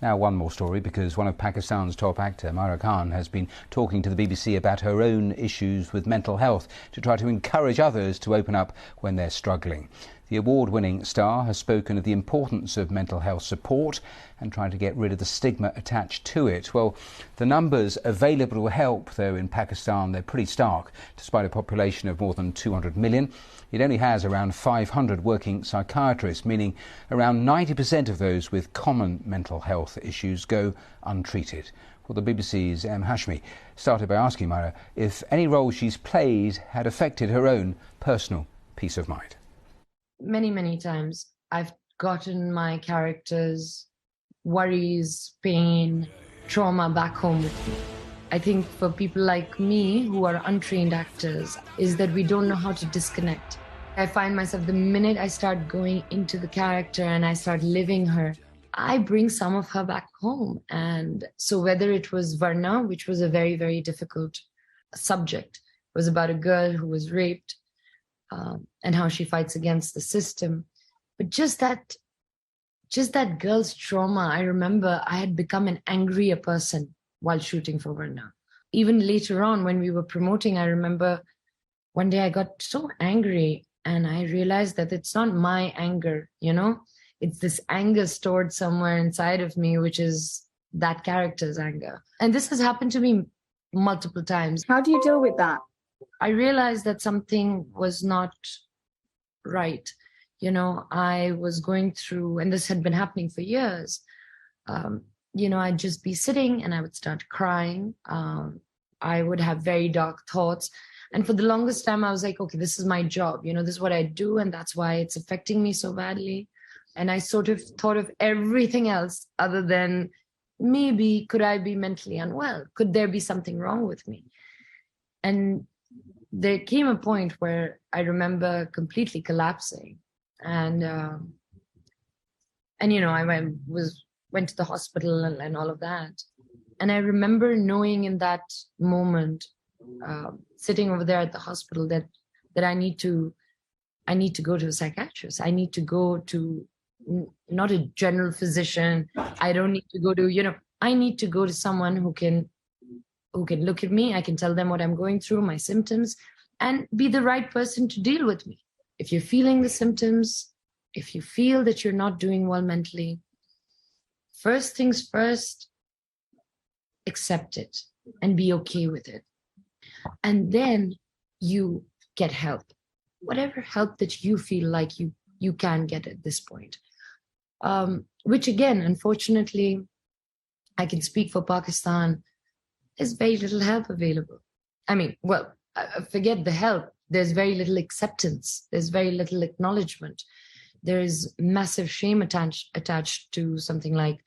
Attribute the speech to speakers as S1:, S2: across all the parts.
S1: Now one more story, because one of Pakistan's top actor, Mahira Khan, has been talking to the BBC about her own issues with mental health to try to encourage others to open up when they're struggling. The award-winning star has spoken of the importance of mental health support and trying to get rid of the stigma attached to it. Well, the numbers available to help, though, in Pakistan, they're pretty stark. Despite a population of more than 200 million, it only has around 500 working psychiatrists, meaning around 90% of those with common mental health issues go untreated. Well, the BBC's Hashmi started by asking Mahira if any role she's played had affected her own personal peace of mind.
S2: Many times I've gotten my characters' worries, pain, trauma back home with me. I think for people like me who are untrained actors is that we don't know how to disconnect. I find myself, the minute I start going into the character and I start living her, I bring some of her back home. And so whether it was Varna, which was a very difficult subject, it was about a girl who was raped, and how she fights against the system. But just that girl's trauma, I remember I had become an angrier person while shooting for Varna. Even later on when we were promoting, I remember one day I got so angry and I realized that it's not my anger, it's this anger stored somewhere inside of me, which is that character's anger. And this has happened to me multiple times.
S3: How do you deal with that?
S2: I realized that something was not right. I was going through, and this had been happening for years. I'd just be sitting and I would start crying. I would have very dark thoughts. And for the longest time, I was like, okay, this is my job. This is what I do. And that's why it's affecting me so badly. And I sort of thought of everything else other than maybe could I be mentally unwell? Could there be something wrong with me? And there came a point where I remember completely collapsing, and I went to the hospital and all of that. And I remember knowing in that moment, sitting over there at the hospital, that I need to go to a psychiatrist. I need to go to not a general physician. I don't need to go to I need to go to someone who can look at me. I can tell them what I'm going through, my symptoms, and be the right person to deal with me. If you're feeling the symptoms, if you feel that you're not doing well mentally, first things first, accept it and be okay with it. And then you get help, whatever help that you feel like you can get at this point. Which again, unfortunately, I can speak for Pakistan, there's very little help available. Forget the help. There's very little acceptance. There's very little acknowledgement. There is massive shame attached to something like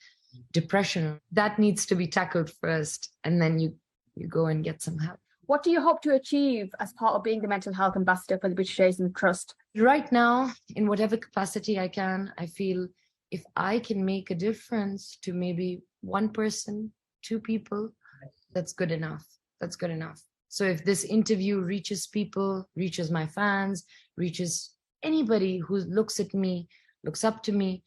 S2: depression. That needs to be tackled first, and then you go and get some help.
S3: What do you hope to achieve as part of being the mental health ambassador for the British Asian Trust?
S2: Right now, in whatever capacity I can, I feel if I can make a difference to maybe one person, two people, that's good enough. That's good enough. So if this interview reaches people, reaches my fans, reaches anybody who looks at me, looks up to me,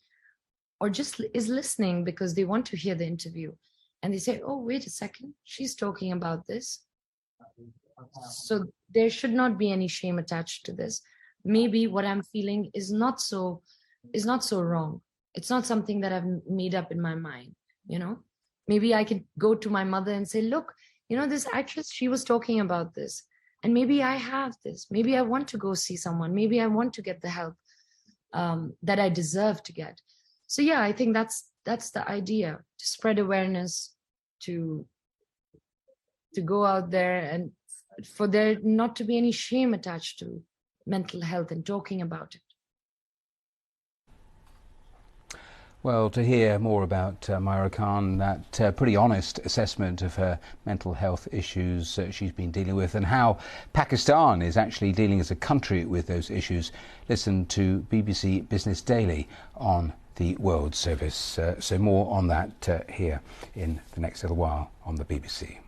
S2: or just is listening because they want to hear the interview, and they say, oh, wait a second, she's talking about this. So there should not be any shame attached to this. Maybe what I'm feeling is not so wrong. It's not something that I've made up in my mind, Maybe I could go to my mother and say, look, this actress, she was talking about this. And maybe I have this. Maybe I want to go see someone. Maybe I want to get the help that I deserve to get. So yeah, I think that's the idea, to spread awareness, to go out there and for there not to be any shame attached to mental health and talking about it.
S1: Well, to hear more about Mahira Khan, that pretty honest assessment of her mental health issues she's been dealing with and how Pakistan is actually dealing as a country with those issues, listen to BBC Business Daily on the World Service. So more on that here in the next little while on the BBC.